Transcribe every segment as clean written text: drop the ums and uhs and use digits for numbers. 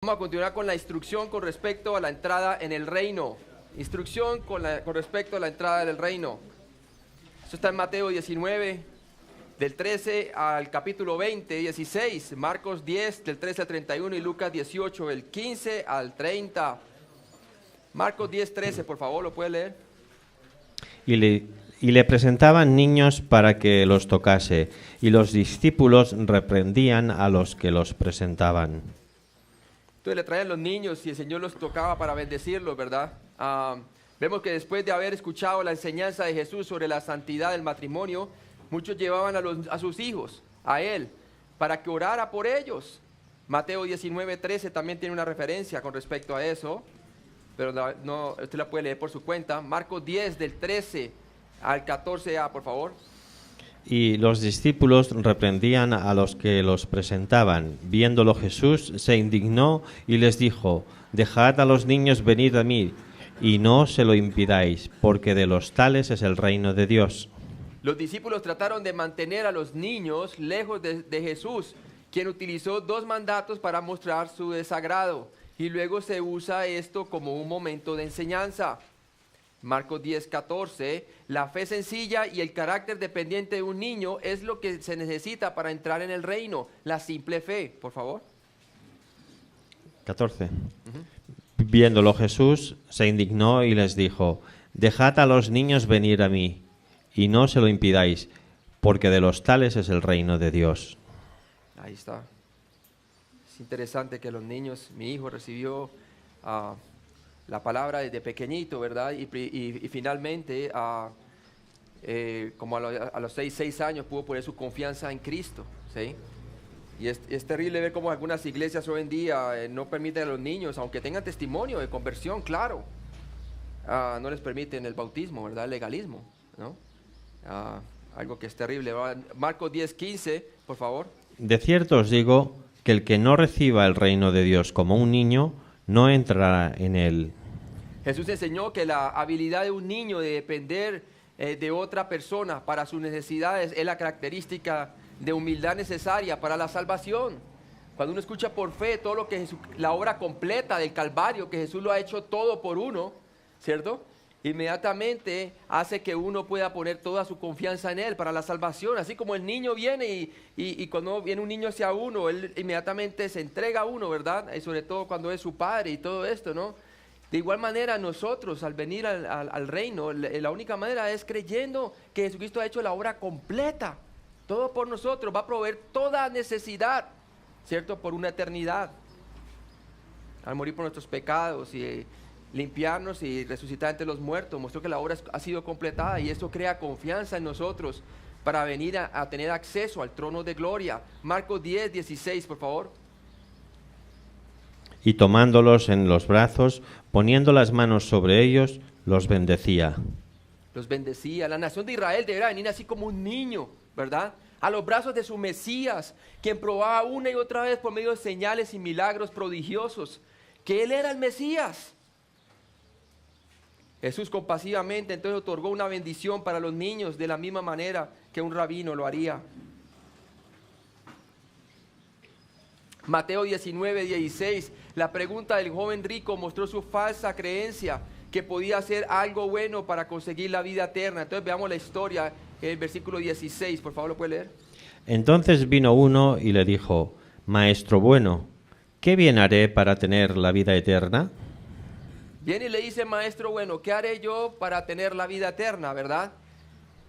Vamos a continuar con la instrucción con respecto a la entrada en el reino. Instrucción con respecto a la entrada en el reino. Esto está en Mateo 19, del 13 al capítulo 20, 16. Marcos 10, del 13 al 31 y Lucas 18, del 15 al 30. Marcos 10, 13, por favor, ¿lo puede leer? Y le presentaban niños para que los tocase, y los discípulos reprendían a los que los presentaban. Entonces le traían los niños y el Señor los tocaba para bendecirlos, ¿verdad? Vemos que después de haber escuchado la enseñanza de Jesús sobre la santidad del matrimonio, muchos llevaban a sus hijos, a Él, para que orara por ellos. Mateo 19, 13 también tiene una referencia con respecto a eso, pero no, usted la puede leer por su cuenta. Marcos 10, del 13 al 14a, por favor. Y los discípulos reprendían a los que los presentaban. Viéndolo Jesús se indignó y les dijo: Dejad a los niños venir a mí, y no se lo impidáis, porque de los tales es el reino de Dios. Los discípulos trataron de mantener a los niños lejos de Jesús, quien utilizó dos mandatos para mostrar su desagrado, y luego se usa esto como un momento de enseñanza. Marcos 10, 14, la fe sencilla y el carácter dependiente de un niño es lo que se necesita para entrar en el reino, la simple fe, por favor. 14. Viéndolo Jesús se indignó y les dijo: Dejad a los niños venir a mí, y no se lo impidáis, porque de los tales es el reino de Dios. Ahí está. Es interesante que los niños, mi hijo recibió la palabra desde pequeño, ¿verdad? Y finalmente, como a los 6 años, pudo poner su confianza en Cristo, ¿sí? Y es terrible ver cómo algunas iglesias hoy en día no permiten a los niños, aunque tengan testimonio de conversión, claro, no les permiten el bautismo, ¿verdad? El legalismo, ¿no? Algo que es terrible. Marcos 10, 15, por favor. De cierto os digo que el que no reciba el reino de Dios como un niño, no entrará en él. Jesús enseñó que la habilidad de un niño de depender de otra persona para sus necesidades es la característica de humildad necesaria para la salvación. Cuando uno escucha por fe todo lo que la obra completa del Calvario, que Jesús lo ha hecho todo por uno, ¿cierto? Inmediatamente hace que uno pueda poner toda su confianza en Él para la salvación. Así como el niño viene y cuando viene un niño hacia uno, Él inmediatamente se entrega a uno, ¿verdad? Y sobre todo cuando es su padre y todo esto, ¿no? De igual manera nosotros al venir al reino, la única manera es creyendo que Jesucristo ha hecho la obra completa. Todo por nosotros, va a proveer toda necesidad, ¿cierto? Por una eternidad. Al morir por nuestros pecados y limpiarnos y resucitar entre los muertos, mostró que la obra ha sido completada y eso crea confianza en nosotros para venir a tener acceso al trono de gloria. Marcos 10, 16, por favor. Y tomándolos en los brazos, poniendo las manos sobre ellos, los bendecía. Los bendecía. La nación de Israel deberá venir así como un niño, ¿verdad? A los brazos de su Mesías, quien probaba una y otra vez por medio de señales y milagros prodigiosos que Él era el Mesías. Jesús compasivamente entonces otorgó una bendición para los niños de la misma manera que un rabino lo haría. Mateo 19, 16, la pregunta del joven rico mostró su falsa creencia que podía hacer algo bueno para conseguir la vida eterna. Entonces veamos la historia en el versículo 16, por favor, ¿lo puede leer? Entonces vino uno y le dijo: Maestro bueno, ¿qué bien haré para tener la vida eterna? Viene y le dice: Maestro bueno, ¿qué haré yo para tener la vida eterna, verdad?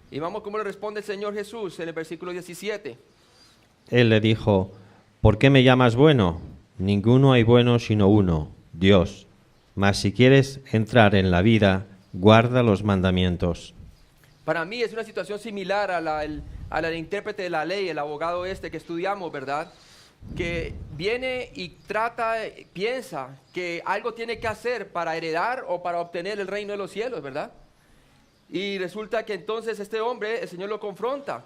Y vamos cómo le responde el Señor Jesús en el versículo 17. Él le dijo: ¿Por qué me llamas bueno? Ninguno hay bueno sino uno, Dios. Mas si quieres entrar en la vida, guarda los mandamientos. Para mí es una situación similar a la del intérprete de la ley, el abogado que estudiamos, ¿verdad? Que viene y piensa que algo tiene que hacer para heredar o para obtener el reino de los cielos, ¿verdad? Y resulta que entonces este hombre, el Señor lo confronta.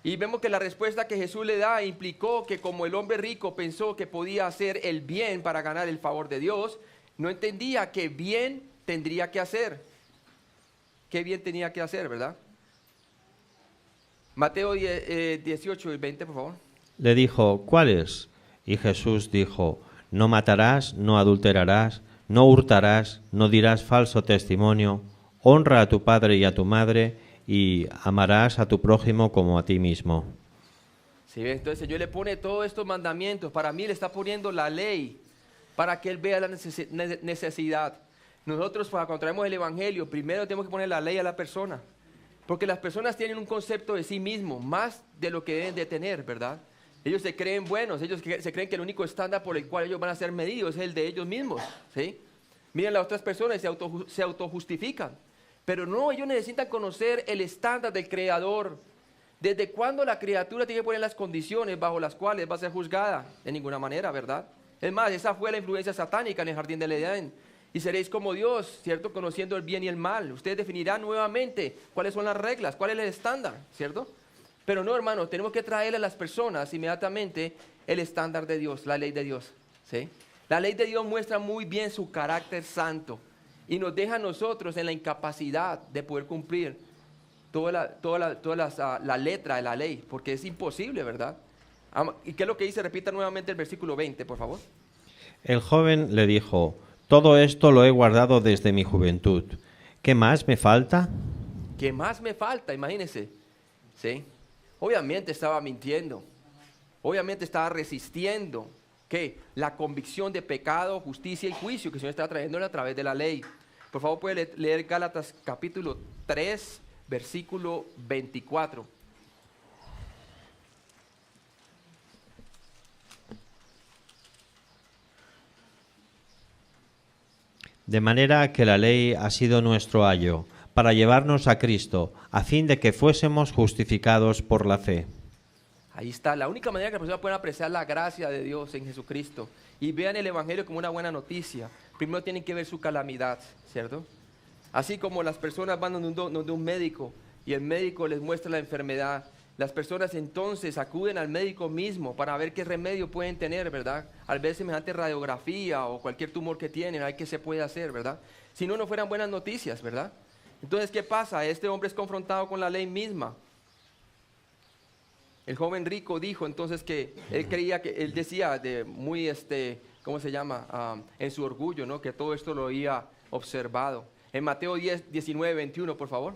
Y vemos que la respuesta que Jesús le da implicó que como el hombre rico pensó que podía hacer el bien para ganar el favor de Dios, no entendía qué bien tendría que hacer. Qué bien tenía que hacer, ¿verdad? Mateo 18 y 20, por favor. Le dijo: ¿Cuáles? Y Jesús dijo: no matarás, no adulterarás, no hurtarás, no dirás falso testimonio, honra a tu padre y a tu madre y amarás a tu prójimo como a ti mismo. Sí, entonces el Señor le pone todos estos mandamientos. Para mí le está poniendo la ley para que Él vea la necesidad. Nosotros cuando traemos el Evangelio, primero tenemos que poner la ley a la persona. Porque las personas tienen un concepto de sí mismos, más de lo que deben de tener, ¿verdad? Ellos se creen buenos, ellos se creen que el único estándar por el cual ellos van a ser medidos es el de ellos mismos, ¿sí? Miren las otras personas y se autojustifican. Pero no, ellos necesitan conocer el estándar del Creador. ¿Desde cuándo la criatura tiene que poner las condiciones bajo las cuales va a ser juzgada? De ninguna manera, ¿verdad? Es más, esa fue la influencia satánica en el jardín del Edén. Y seréis como Dios, ¿cierto? Conociendo el bien y el mal. Ustedes definirán nuevamente cuáles son las reglas, cuál es el estándar, ¿cierto? Pero no, hermanos, tenemos que traerle a las personas inmediatamente el estándar de Dios, la ley de Dios, ¿sí? La ley de Dios muestra muy bien su carácter santo y nos deja a nosotros en la incapacidad de poder cumplir toda la letra de la ley, porque es imposible, ¿verdad? ¿Y qué es lo que dice? Repita nuevamente el versículo 20, por favor. El joven le dijo: todo esto lo he guardado desde mi juventud. ¿Qué más me falta? ¿Qué más me falta? Imagínense, ¿sí? Obviamente estaba mintiendo, obviamente estaba resistiendo, ¿qué? La convicción de pecado, justicia y juicio que el Señor está trayéndole a través de la ley. Por favor, puede leer Gálatas capítulo 3, versículo 24. De manera que la ley ha sido nuestro ayo, para llevarnos a Cristo, a fin de que fuésemos justificados por la fe. Ahí está, la única manera que las personas pueden apreciar la gracia de Dios en Jesucristo y vean el Evangelio como una buena noticia, primero tienen que ver su calamidad, ¿cierto? Así como las personas van donde un médico y el médico les muestra la enfermedad, las personas entonces acuden al médico mismo para ver qué remedio pueden tener, ¿verdad? Al ver semejante radiografía o cualquier tumor que tienen, a ver qué se puede hacer, ¿verdad? Si no, no fueran buenas noticias, ¿verdad? Entonces, ¿qué pasa? Este hombre es confrontado con la ley misma. El joven rico dijo entonces que él creía que, él decía de muy, ¿cómo se llama? En su orgullo, ¿no? Que todo esto lo había observado. En Mateo 10, 19, 21, por favor.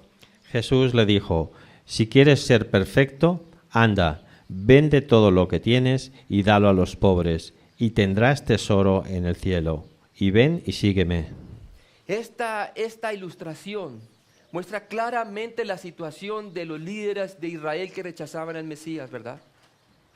Jesús le dijo: si quieres ser perfecto, anda, vende todo lo que tienes y dalo a los pobres, y tendrás tesoro en el cielo. Y ven y sígueme. Esta ilustración muestra claramente la situación de los líderes de Israel que rechazaban al Mesías, ¿verdad?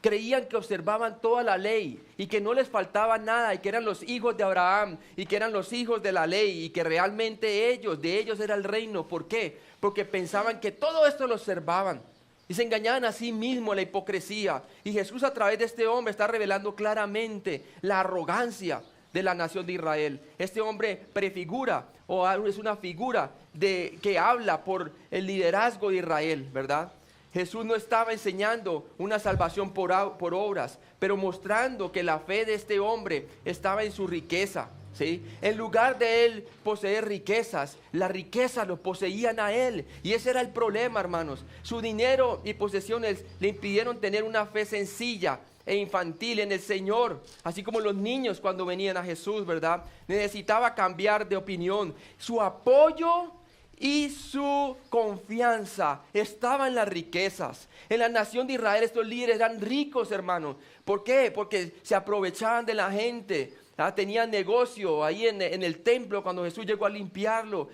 Creían que observaban toda la ley y que no les faltaba nada y que eran los hijos de Abraham y que eran los hijos de la ley y que realmente de ellos era el reino. ¿Por qué? Porque pensaban que todo esto lo observaban y se engañaban a sí mismos, la hipocresía. Y Jesús a través de este hombre está revelando claramente la arrogancia de la nación de Israel. Este hombre prefigura o es una figura que habla por el liderazgo de Israel, ¿verdad? Jesús no estaba enseñando una salvación por obras, pero mostrando que la fe de este hombre estaba en su riqueza, ¿sí? En lugar de él poseer riquezas, las riquezas lo poseían a él. Y ese era el problema, hermanos. Su dinero y posesiones le impidieron tener una fe sencilla e infantil en el Señor, así como los niños cuando venían a Jesús, ¿verdad? Necesitaba cambiar de opinión. Su apoyo y su confianza estaba en las riquezas. En la nación de Israel estos líderes eran ricos, hermanos. ¿Por qué? Porque se aprovechaban de la gente. Tenían negocio ahí en el templo cuando Jesús llegó a limpiarlo.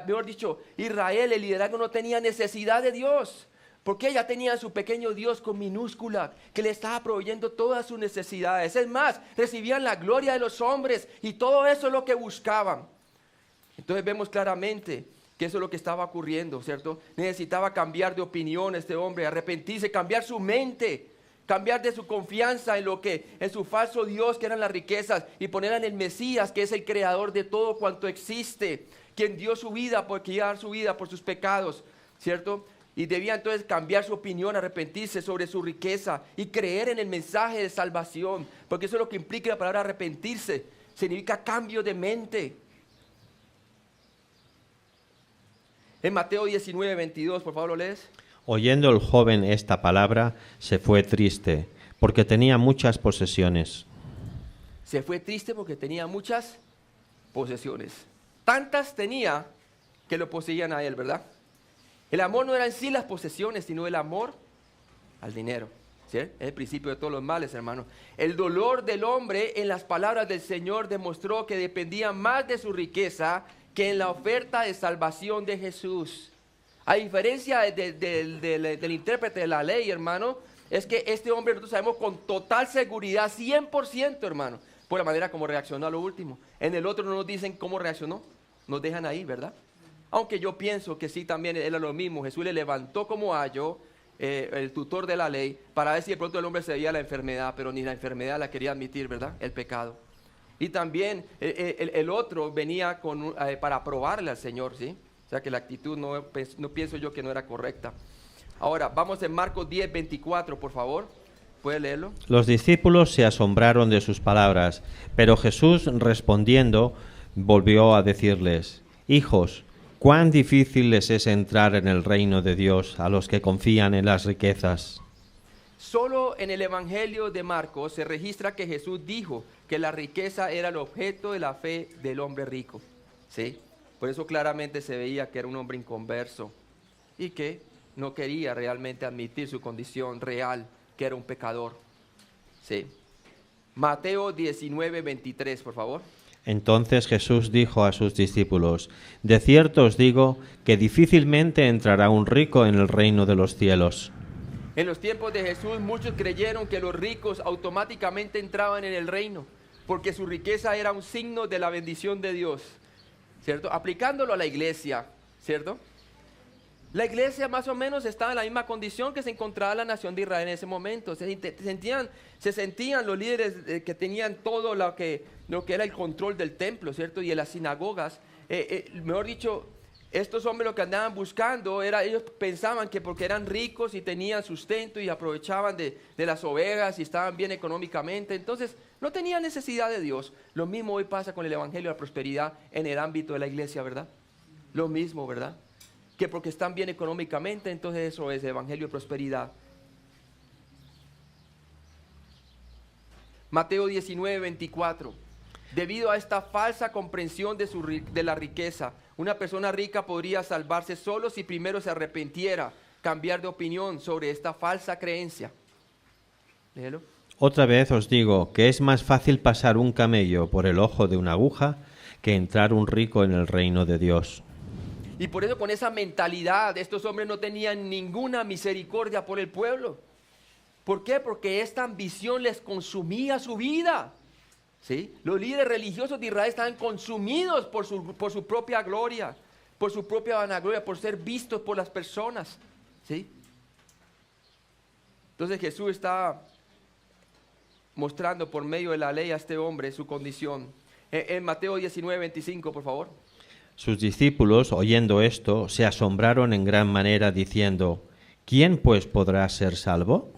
Mejor dicho, Israel, el liderazgo no tenía necesidad de Dios, porque ya tenían su pequeño Dios con minúscula que le estaba proveyendo todas sus necesidades. Es más, recibían la gloria de los hombres y todo eso es lo que buscaban. Entonces vemos claramente que eso es lo que estaba ocurriendo, ¿cierto? Necesitaba cambiar de opinión este hombre, arrepentirse, cambiar su mente, cambiar de su confianza en su falso Dios que eran las riquezas y ponerla en el Mesías, que es el creador de todo cuanto existe, quien dio su vida porque iba a dar su vida por sus pecados, ¿cierto? Y debía entonces cambiar su opinión, arrepentirse sobre su riqueza y creer en el mensaje de salvación, porque eso es lo que implica la palabra arrepentirse, significa cambio de mente. En Mateo 19, 22, por favor, ¿lo lees? Oyendo el joven esta palabra, se fue triste, porque tenía muchas posesiones. Se fue triste porque tenía muchas posesiones. Tantas tenía que lo poseían a él, ¿verdad? El amor no era en sí las posesiones, sino el amor al dinero. ¿Sí? Es el principio de todos los males, hermano. El dolor del hombre, en las palabras del Señor, demostró que dependía más de su riqueza que en la oferta de salvación de Jesús. A diferencia del intérprete de la ley, hermano, es que este hombre, nosotros sabemos con total seguridad, 100%, hermano, por la manera como reaccionó a lo último. En el otro no nos dicen cómo reaccionó, nos dejan ahí, ¿verdad? Aunque yo pienso que sí, también era lo mismo. Jesús le levantó como ayo, el tutor de la ley, para ver si de pronto el hombre se veía la enfermedad, pero ni la enfermedad la quería admitir, ¿verdad? El pecado. Y también el otro venía para probarle al Señor, ¿sí? O sea que la actitud no pienso yo que no era correcta. Ahora, vamos en Marcos 10, 24, por favor. ¿Puede leerlo? Los discípulos se asombraron de sus palabras, pero Jesús, respondiendo, volvió a decirles: Hijos, cuán difícil les es entrar en el reino de Dios a los que confían en las riquezas. Solo en el Evangelio de Marcos se registra que Jesús dijo que la riqueza era el objeto de la fe del hombre rico, ¿sí? Por eso claramente se veía que era un hombre inconverso y que no quería realmente admitir su condición real, que era un pecador, ¿sí? Mateo 19, 23, por favor. Entonces Jesús dijo a sus discípulos: De cierto os digo que difícilmente entrará un rico en el reino de los cielos. En los tiempos de Jesús muchos creyeron que los ricos automáticamente entraban en el reino, porque su riqueza era un signo de la bendición de Dios, ¿cierto? Aplicándolo a la iglesia, ¿cierto? La iglesia más o menos estaba en la misma condición que se encontraba la nación de Israel en ese momento. Se sentían los líderes que tenían todo lo que era el control del templo, ¿cierto? Y de las sinagogas. Mejor dicho, estos hombres lo que andaban buscando ellos pensaban que porque eran ricos y tenían sustento y aprovechaban de las ovejas y estaban bien económicamente, entonces no tenían necesidad de Dios. Lo mismo hoy pasa con el Evangelio de la Prosperidad en el ámbito de la iglesia, ¿verdad? Lo mismo, ¿verdad? Que porque están bien económicamente, entonces eso es el Evangelio de Prosperidad. Mateo 19, 24. Debido a esta falsa comprensión de la riqueza, una persona rica podría salvarse solo si primero se arrepintiera, cambiar de opinión sobre esta falsa creencia. Léelo. Otra vez os digo que es más fácil pasar un camello por el ojo de una aguja que entrar un rico en el reino de Dios. Y por eso con esa mentalidad estos hombres no tenían ninguna misericordia por el pueblo. ¿Por qué? Porque esta ambición les consumía su vida, ¿sí? Los líderes religiosos de Israel estaban consumidos por su propia gloria, por su propia vanagloria, por ser vistos por las personas, ¿sí? Entonces Jesús está mostrando por medio de la ley a este hombre su condición. En Mateo 19, 25, por favor. Sus discípulos, oyendo esto, se asombraron en gran manera, diciendo: ¿Quién pues podrá ser salvo?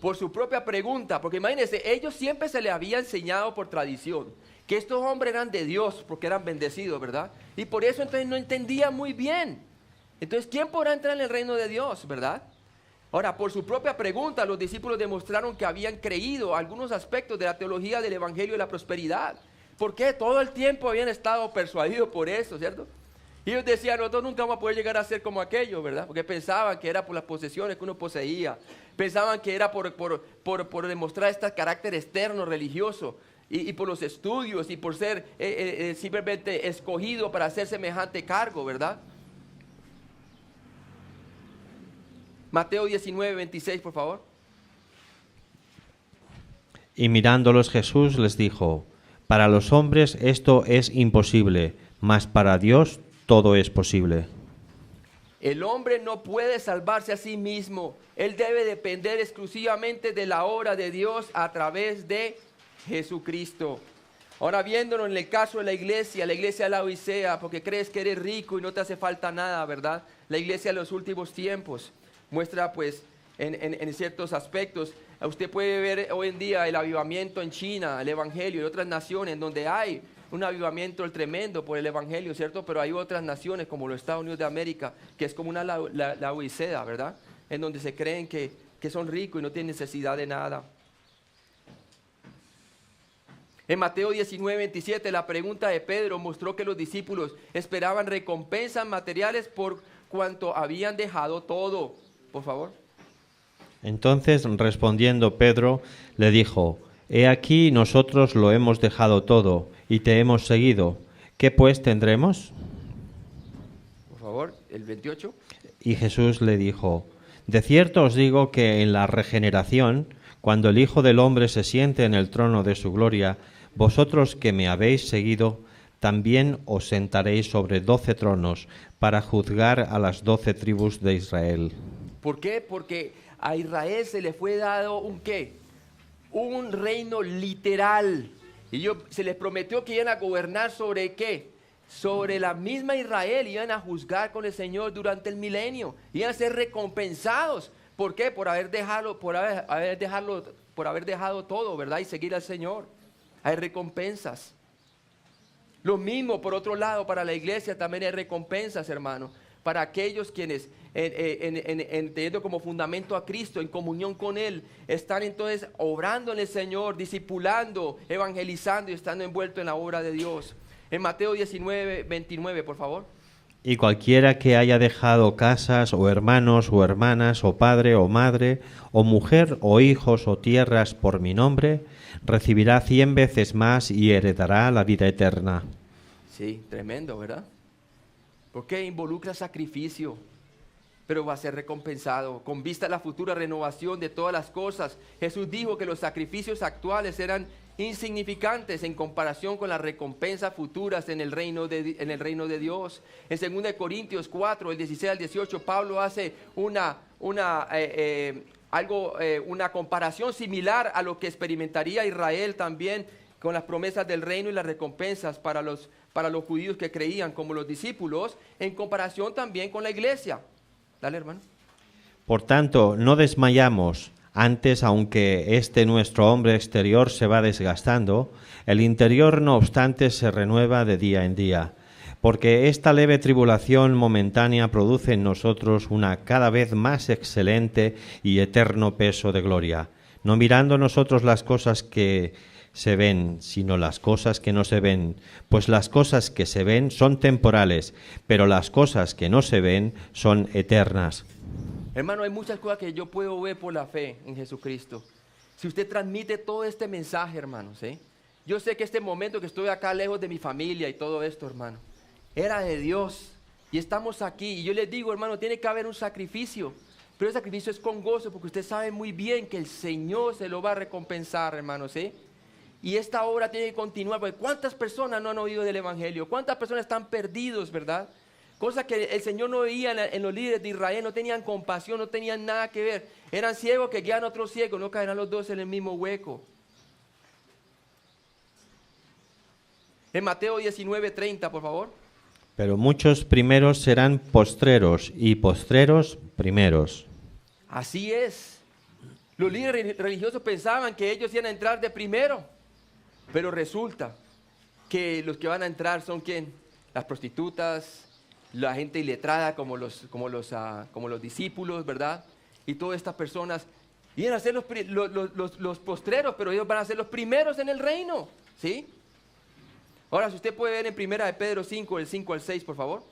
Por su propia pregunta, porque imagínense, ellos siempre se les había enseñado por tradición que estos hombres eran de Dios porque eran bendecidos, ¿verdad? Y por eso entonces no entendían muy bien. Entonces, ¿quién podrá entrar en el reino de Dios, verdad? Ahora, por su propia pregunta, los discípulos demostraron que habían creído algunos aspectos de la teología del Evangelio de la Prosperidad. ¿Por qué? Todo el tiempo habían estado persuadidos por eso, ¿cierto? Y ellos decían: nosotros nunca vamos a poder llegar a ser como aquellos, ¿verdad? Porque pensaban que era por las posesiones que uno poseía. Pensaban que era por demostrar este carácter externo religioso. Y por los estudios y por ser simplemente escogido para hacer semejante cargo, ¿verdad? Mateo 19, 26, por favor. Y mirándolos Jesús les dijo: Para los hombres esto es imposible, mas para Dios todo es posible. El hombre no puede salvarse a sí mismo. Él debe depender exclusivamente de la obra de Dios a través de Jesucristo. Ahora, viéndolo en el caso de la iglesia de la Odisea, porque crees que eres rico y no te hace falta nada, ¿verdad? La iglesia de los últimos tiempos muestra pues en ciertos aspectos. Usted puede ver hoy en día el avivamiento en China, el evangelio, y otras naciones en donde hay un avivamiento tremendo por el evangelio, ¿cierto? Pero hay otras naciones como los Estados Unidos de América, que es como la Odisea, ¿verdad? En donde se creen que son ricos y no tienen necesidad de nada. En Mateo 19:27, la pregunta de Pedro mostró que los discípulos esperaban recompensas materiales por cuanto habían dejado todo. Por favor. Entonces, respondiendo Pedro, le dijo: He aquí, nosotros lo hemos dejado todo y te hemos seguido. ¿Qué pues tendremos? Por favor, el 28. Y Jesús le dijo: De cierto os digo que en la regeneración, cuando el Hijo del Hombre se siente en el trono de su gloria, vosotros que me habéis seguido, también os sentaréis sobre 12 tronos para juzgar a las 12 tribus de Israel. ¿Por qué? Porque a Israel se le fue dado un ¿qué? Un reino literal. Y se les prometió que iban a gobernar sobre ¿qué? Sobre la misma Israel, iban a juzgar con el Señor durante el milenio. Iban a ser recompensados. ¿Por qué? Por haber dejado todo, ¿verdad? Y seguir al Señor. Hay recompensas. Lo mismo, por otro lado, para la iglesia también hay recompensas, hermano. Para aquellos quienes, teniendo como fundamento a Cristo, en comunión con Él, están entonces obrando en el Señor, discipulando, evangelizando y estando envueltos en la obra de Dios. En Mateo 19:29, por favor. Y cualquiera que haya dejado casas, o hermanos, o hermanas, o padre, o madre, o mujer, o hijos, o tierras por mi nombre, recibirá 100 veces más y heredará la vida eterna. Sí, tremendo, ¿verdad? Porque involucra sacrificio, pero va a ser recompensado. Con vista a la futura renovación de todas las cosas, Jesús dijo que los sacrificios actuales eran insignificantes en comparación con las recompensas futuras en el reino de Dios. En 2 Corintios 4, el 16 al 18, Pablo hace una comparación similar a lo que experimentaría Israel también con las promesas del reino y las recompensas para los judíos que creían como los discípulos, en comparación también con la iglesia. Dale, hermano. Por tanto, no desmayamos. Antes, aunque este nuestro hombre exterior se va desgastando, el interior no obstante se renueva de día en día, porque esta leve tribulación momentánea produce en nosotros una cada vez más excelente y eterno peso de gloria, no mirando nosotros las cosas que se ven, sino las cosas que no se ven, pues las cosas que se ven son temporales, pero las cosas que no se ven son eternas. Hermano, hay muchas cosas que yo puedo ver por la fe en Jesucristo. Si usted transmite todo este mensaje, hermano, ¿sí? Yo sé que este momento que estoy acá lejos de mi familia y todo esto, hermano, era de Dios. Y estamos aquí. Y yo les digo, hermano, tiene que haber un sacrificio. Pero el sacrificio es con gozo, porque usted sabe muy bien que el Señor se lo va a recompensar, hermano, ¿sí? Y esta obra tiene que continuar, porque ¿cuántas personas no han oído del Evangelio? ¿Cuántas personas están perdidos, verdad? Cosa que el Señor no veía en los líderes de Israel, no tenían compasión, no tenían nada que ver. Eran ciegos que guían a otros ciegos, no caerán los dos en el mismo hueco. En Mateo 19:30, por favor. Pero muchos primeros serán postreros y postreros primeros. Así es. Los líderes religiosos pensaban que ellos iban a entrar de primero, pero resulta que los que van a entrar son ¿quién? Las prostitutas, la gente iletrada como los discípulos, ¿verdad? Y todas estas personas iban a ser los postreros, pero ellos van a ser los primeros en el reino, ¿sí? Ahora, si usted puede ver en 1 de Pedro 5, del 5 al 6, por favor.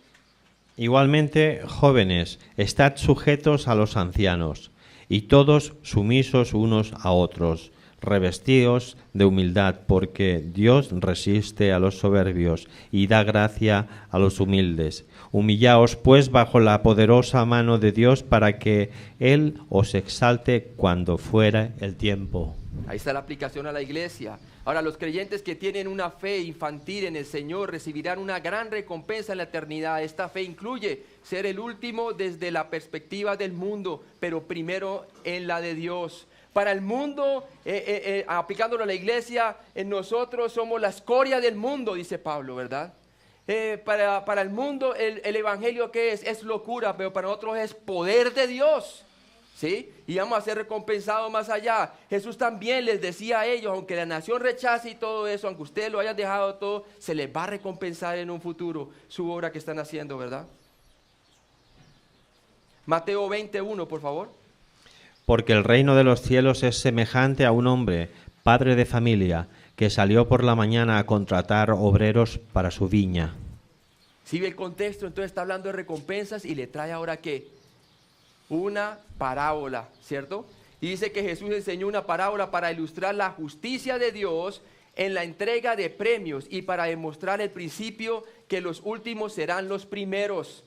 Igualmente, jóvenes, estad sujetos a los ancianos, y todos sumisos unos a otros, revestidos de humildad, porque Dios resiste a los soberbios y da gracia a los humildes. Humillaos pues bajo la poderosa mano de Dios para que Él os exalte cuando fuera el tiempo. Ahí está la aplicación a la iglesia. Ahora, los creyentes que tienen una fe infantil en el Señor recibirán una gran recompensa en la eternidad. Esta fe incluye ser el último desde la perspectiva del mundo, pero primero en la de Dios. Para el mundo, aplicándolo a la iglesia, nosotros somos la escoria del mundo, dice Pablo, ¿verdad? Para el mundo, el evangelio, ¿qué es? Es locura, pero para nosotros es poder de Dios, ¿sí? Y vamos a ser recompensados más allá. Jesús también les decía a ellos, aunque la nación rechace y todo eso, aunque ustedes lo hayan dejado todo, se les va a recompensar en un futuro su obra que están haciendo, ¿verdad? Mateo 21, por favor. Porque el reino de los cielos es semejante a un hombre, padre de familia, que salió por la mañana a contratar obreros para su viña. Si ve el contexto, entonces está hablando de recompensas y le trae ahora ¿qué? Una parábola, ¿cierto? Y dice que Jesús enseñó una parábola para ilustrar la justicia de Dios en la entrega de premios y para demostrar el principio que los últimos serán los primeros.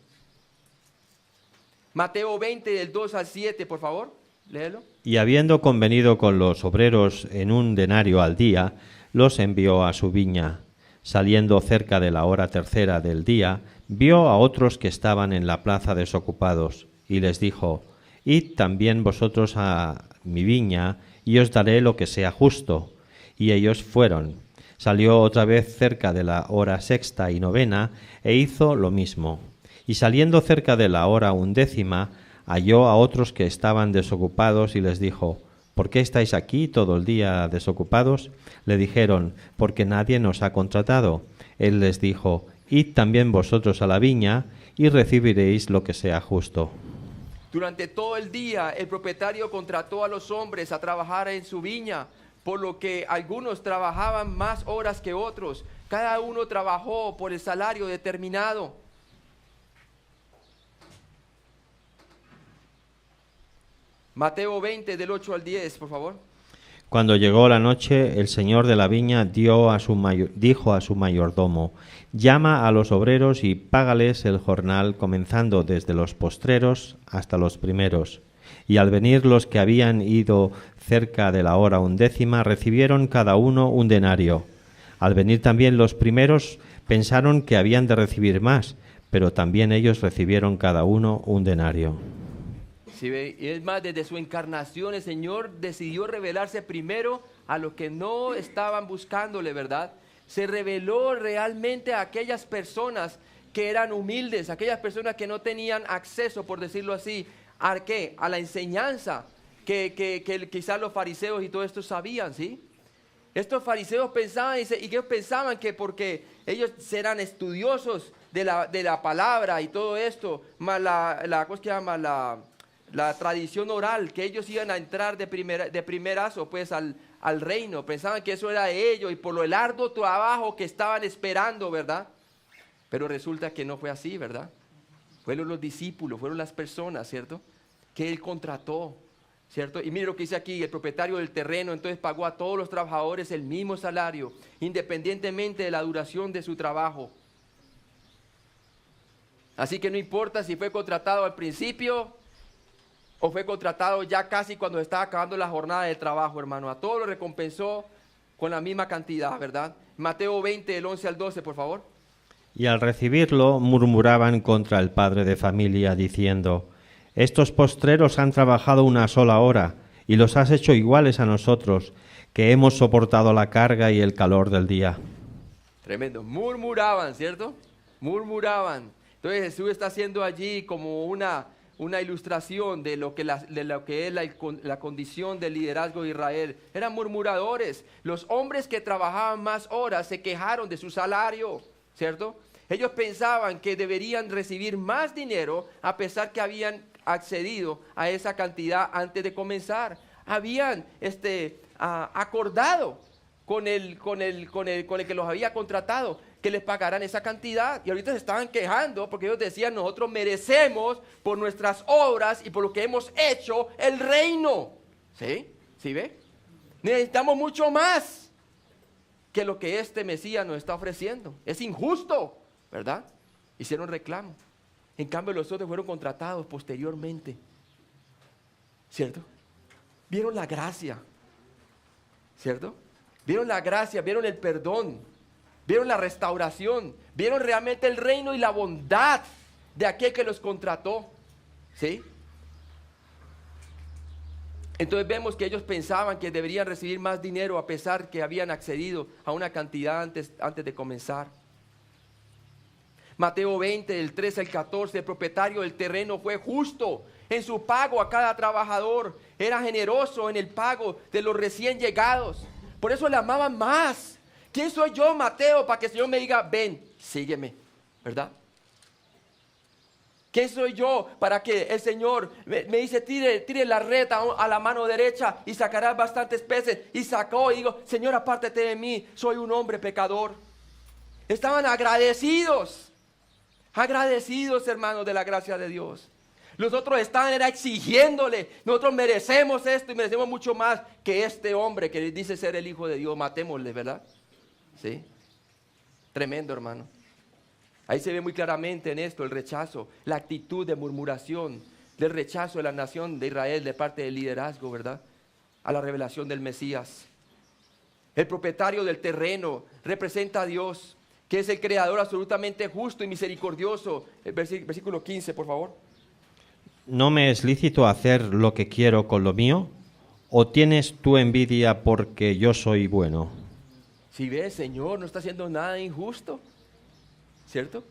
Mateo 20, del 2 al 7, por favor, léelo. Y habiendo convenido con los obreros en un denario al día, los envió a su viña. Saliendo cerca de la hora tercera del día, vio a otros que estaban en la plaza desocupados, y les dijo: Id también vosotros a mi viña, y os daré lo que sea justo. Y ellos fueron. Salió otra vez cerca de la hora sexta y novena, e hizo lo mismo. Y saliendo cerca de la hora 11, halló a otros que estaban desocupados, y les dijo: ¿Por qué estáis aquí todo el día desocupados? Le dijeron: porque nadie nos ha contratado. Él les dijo: Id también vosotros a la viña, y recibiréis lo que sea justo. Durante todo el día el propietario contrató a los hombres a trabajar en su viña, por lo que algunos trabajaban más horas que otros. Cada uno trabajó por el salario determinado. Mateo 20, del 8 al 10, por favor. Cuando llegó la noche, el señor de la viña dijo a su mayordomo: llama a los obreros y págales el jornal, comenzando desde los postreros hasta los primeros. Y al venir los que habían ido cerca de la hora 11, recibieron cada uno un denario. Al venir también los primeros, pensaron que habían de recibir más, pero también ellos recibieron cada uno un denario. Sí, y es más, desde su encarnación el Señor decidió revelarse primero a los que no estaban buscándole, ¿verdad? Se reveló realmente a aquellas personas que eran humildes, aquellas personas que no tenían acceso, por decirlo así, ¿a qué? A la enseñanza que quizás los fariseos y todo esto sabían, ¿sí? Estos fariseos pensaban, y ellos pensaban que porque ellos eran estudiosos de la palabra y todo esto, más ¿cómo se llama? La tradición oral, que ellos iban a entrar de primerazo pues al reino. Pensaban que eso era de ellos y por lo el arduo trabajo que estaban esperando, ¿verdad? Pero resulta que no fue así, ¿verdad? Fueron los discípulos, fueron las personas, ¿cierto? Que él contrató, ¿cierto? Y mire lo que dice aquí: el propietario del terreno entonces pagó a todos los trabajadores el mismo salario, independientemente de la duración de su trabajo. Así que no importa si fue contratado al principio o fue contratado ya casi cuando estaba acabando la jornada de trabajo, hermano. A todos lo recompensó con la misma cantidad, ¿verdad? Mateo 20, del 11 al 12, por favor. Y al recibirlo murmuraban contra el padre de familia, diciendo: estos postreros han trabajado una sola hora, y los has hecho iguales a nosotros, que hemos soportado la carga y el calor del día. Tremendo. Murmuraban, ¿cierto? Murmuraban. Entonces Jesús está haciendo allí como una ilustración de lo que es la condición del liderazgo de Israel. Eran murmuradores. Los hombres que trabajaban más horas se quejaron de su salario, ¿cierto? Ellos pensaban que deberían recibir más dinero a pesar que habían accedido a esa cantidad antes de comenzar. Habían acordado con el que los había contratado que les pagaran esa cantidad, y ahorita se estaban quejando porque ellos decían: nosotros merecemos por nuestras obras y por lo que hemos hecho el reino. ¿Sí? ¿Sí ve? Necesitamos mucho más que lo que este Mesías nos está ofreciendo. Es injusto, ¿verdad? Hicieron reclamo. En cambio los otros fueron contratados posteriormente, ¿cierto? Vieron la gracia, ¿cierto? Vieron la gracia, vieron el perdón, vieron la restauración, vieron realmente el reino y la bondad de aquel que los contrató, ¿sí? Entonces vemos que ellos pensaban que deberían recibir más dinero a pesar que habían accedido a una cantidad antes de comenzar. Mateo 20, del 13 al 14, el propietario del terreno fue justo en su pago a cada trabajador. Era generoso en el pago de los recién llegados. Por eso le amaban más. ¿Quién soy yo, Mateo, para que el Señor me diga: ven, sígueme? ¿Verdad? ¿Qué soy yo para que el Señor me dice, tire la red a la mano derecha y sacarás bastantes peces? Y sacó y digo, Señor, apártate de mí, soy un hombre pecador. Estaban agradecidos, hermanos, de la gracia de Dios. Los otros estaban exigiéndole, nosotros merecemos esto y merecemos mucho más que este hombre que dice ser el Hijo de Dios. Matémosle, ¿verdad? Sí. Tremendo, hermano. Ahí se ve muy claramente en esto el rechazo, la actitud de murmuración, del rechazo de la nación de Israel de parte del liderazgo, ¿verdad? A la revelación del Mesías. El propietario del terreno representa a Dios, que es el creador absolutamente justo y misericordioso. El versículo 15, por favor. ¿No me es lícito hacer lo que quiero con lo mío? ¿O tienes tú envidia porque yo soy bueno? Si ves, Señor, no está haciendo nada injusto. ¿Cierto?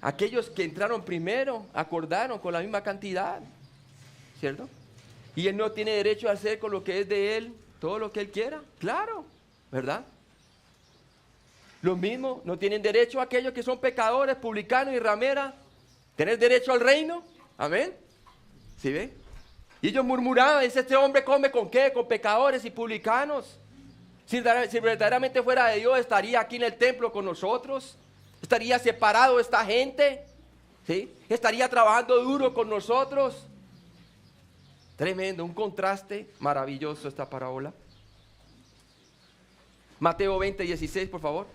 Aquellos que entraron primero acordaron con la misma cantidad, ¿cierto? Y Él no tiene derecho a hacer con lo que es de Él todo lo que Él quiera, claro, ¿verdad? Lo mismo, no tienen derecho aquellos que son pecadores, publicanos y rameras, tener derecho al reino, amén. ¿Sí ven? Y ellos murmuraban, dice, este hombre come con qué, con pecadores y publicanos. Si verdaderamente fuera de Dios, estaría aquí en el templo con nosotros. ¿Estaría separado esta gente? ¿Sí? ¿Estaría trabajando duro con nosotros? Tremendo, un contraste maravilloso esta parábola. Mateo 20, 16, por favor.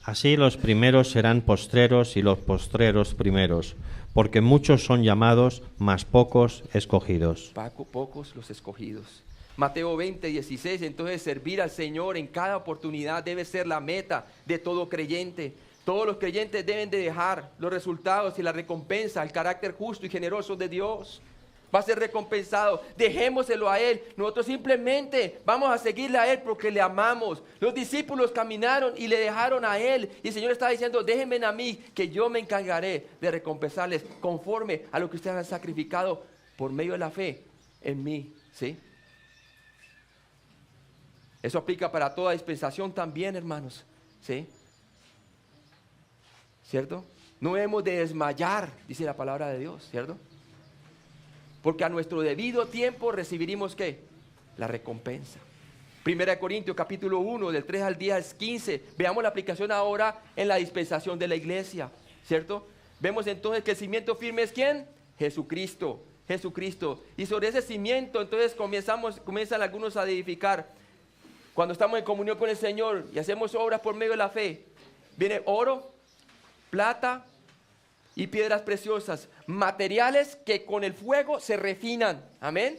Así los primeros serán postreros y los postreros primeros, porque muchos son llamados, mas pocos escogidos. Pocos los escogidos. Mateo 20, 16, entonces servir al Señor en cada oportunidad debe ser la meta de todo creyente. Todos los creyentes deben de dejar los resultados y la recompensa, el carácter justo y generoso de Dios. Va a ser recompensado. Dejémoselo a Él. Nosotros simplemente vamos a seguirle a Él porque le amamos. Los discípulos caminaron y le dejaron a Él. Y el Señor está diciendo, déjenme a mí que yo me encargaré de recompensarles conforme a lo que ustedes han sacrificado por medio de la fe en mí. ¿Sí? Eso aplica para toda dispensación también, hermanos. ¿Sí? ¿Cierto? No hemos de desmayar, dice la palabra de Dios, ¿cierto? Porque a nuestro debido tiempo recibiremos ¿qué? La recompensa. 1 Corintios capítulo 1, del 3 al 10 15. Veamos la aplicación ahora en la dispensación de la iglesia, ¿cierto? Vemos entonces que el cimiento firme es ¿quién? Jesucristo. Y sobre ese cimiento entonces comienzan algunos a edificar. Cuando estamos en comunión con el Señor y hacemos obras por medio de la fe, viene oro, plata y piedras preciosas, materiales que con el fuego se refinan, amén,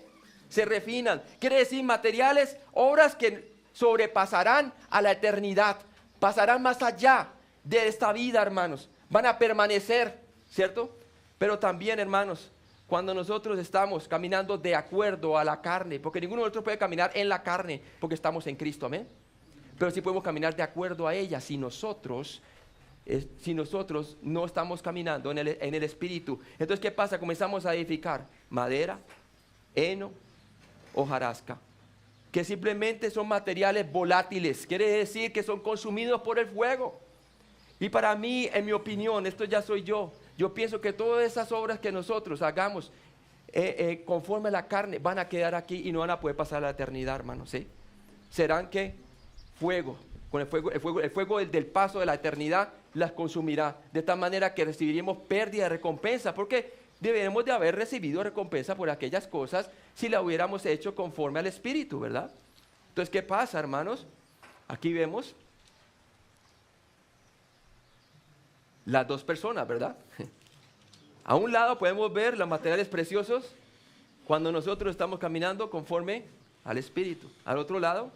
se refinan, quiere decir materiales, obras que sobrepasarán a la eternidad, pasarán más allá de esta vida, hermanos, van a permanecer, ¿cierto? Pero también, hermanos, cuando nosotros estamos caminando de acuerdo a la carne, porque ninguno de nosotros puede caminar en la carne, porque estamos en Cristo, amén, pero sí podemos caminar de acuerdo a ella si nosotros no estamos caminando en el Espíritu. Entonces, ¿qué pasa? Comenzamos a edificar madera, heno, hojarasca, que simplemente son materiales volátiles, quiere decir que son consumidos por el fuego. Y para mí, en mi opinión, esto ya soy yo pienso que todas esas obras que nosotros hagamos conforme a la carne van a quedar aquí y no van a poder pasar a la eternidad, hermanos, ¿sí? Serán que fuego, con el fuego del paso de la eternidad las consumirá, de tal manera que recibiremos pérdida de recompensa, porque debemos de haber recibido recompensa por aquellas cosas si la hubiéramos hecho conforme al Espíritu, ¿verdad? Entonces, ¿qué pasa, hermanos? Aquí vemos las dos personas, ¿verdad? A un lado podemos ver los materiales preciosos cuando nosotros estamos caminando conforme al Espíritu. Al otro lado,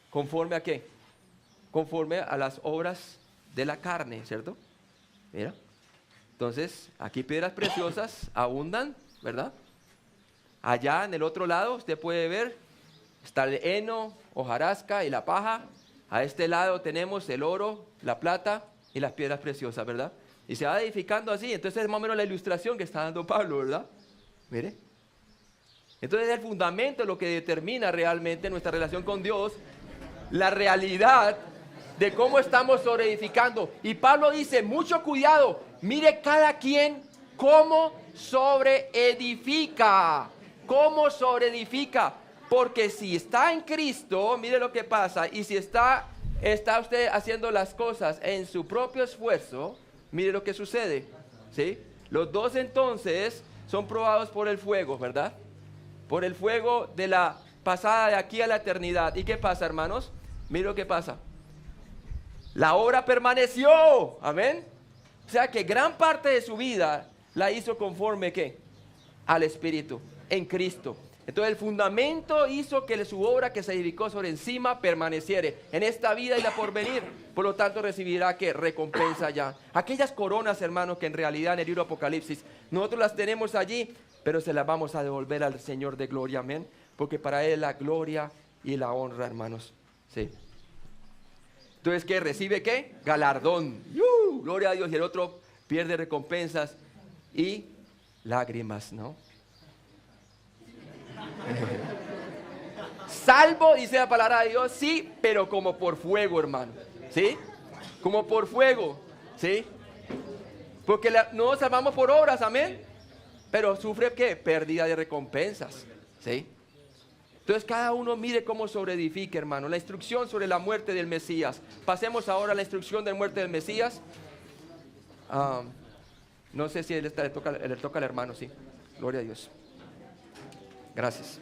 ¿conforme a qué? Conforme a las obras de la carne, ¿cierto? Mira. Entonces, aquí piedras preciosas abundan, ¿verdad? Allá en el otro lado, usted puede ver, está el heno, hojarasca y la paja. A este lado tenemos el oro, la plata y las piedras preciosas, ¿verdad? Y se va edificando así. Entonces es más o menos la ilustración que está dando Pablo, ¿verdad? Mire. Entonces es el fundamento lo que determina realmente nuestra relación con Dios, la realidad de cómo estamos sobreedificando. Y Pablo dice, mucho cuidado, mire cada quien ¿Cómo sobreedifica? ¿Cómo sobreedifica? Porque si está en Cristo, mire lo que pasa. Y si está usted haciendo las cosas en su propio esfuerzo, mire lo que sucede. ¿Sí? Los dos entonces son probados por el fuego, ¿verdad? Por el fuego de la pasada de aquí a la eternidad. ¿Y qué pasa, hermanos? Mire lo que pasa. La obra permaneció. Amén. O sea que gran parte de su vida la hizo conforme ¿qué? Al Espíritu, en Cristo. Entonces el fundamento hizo que su obra que se edificó sobre encima permaneciere en esta vida y la porvenir. Por lo tanto recibirá ¿qué? Recompensa ya. Aquellas coronas, hermanos, que en realidad en el libro Apocalipsis nosotros las tenemos allí, pero se las vamos a devolver al Señor de gloria. Amén. Porque para Él la gloria y la honra, hermanos. Sí. Entonces, ¿qué? ¿Recibe qué? Galardón. Gloria a Dios. Y el otro pierde recompensas y lágrimas, ¿no? Salvo, dice la palabra de Dios, sí, pero como por fuego, hermano. ¿Sí? Como por fuego. ¿Sí? Porque no nos salvamos por obras, amén. Pero sufre, ¿qué? Pérdida de recompensas. ¿Sí? Entonces cada uno mire cómo sobreedifica, hermano. La instrucción sobre la muerte del Mesías. Pasemos ahora a la instrucción de la muerte del Mesías. No sé si le toca al hermano, sí. Gloria a Dios. Gracias.